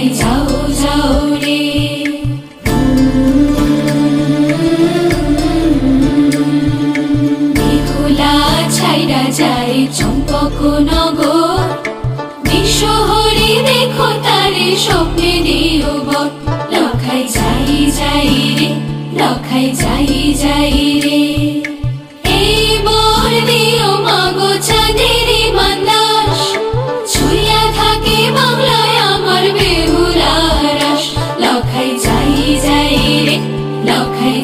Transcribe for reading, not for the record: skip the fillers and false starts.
লখাই যাও যাও রে বেহুলা ছাইরা যায় চম্পক নগর বিশ্বহরি দেখো তারে স্বপ্নে দিও বর লখাই যাই যাই রে লখাই যাই যাই রে এই বর দিও মাগো চাঁদেরি মান্দাস ছুঁয়া থাকে বাংলায় আমার বেহুলা রাস লখাই যাই যাই রে লখাই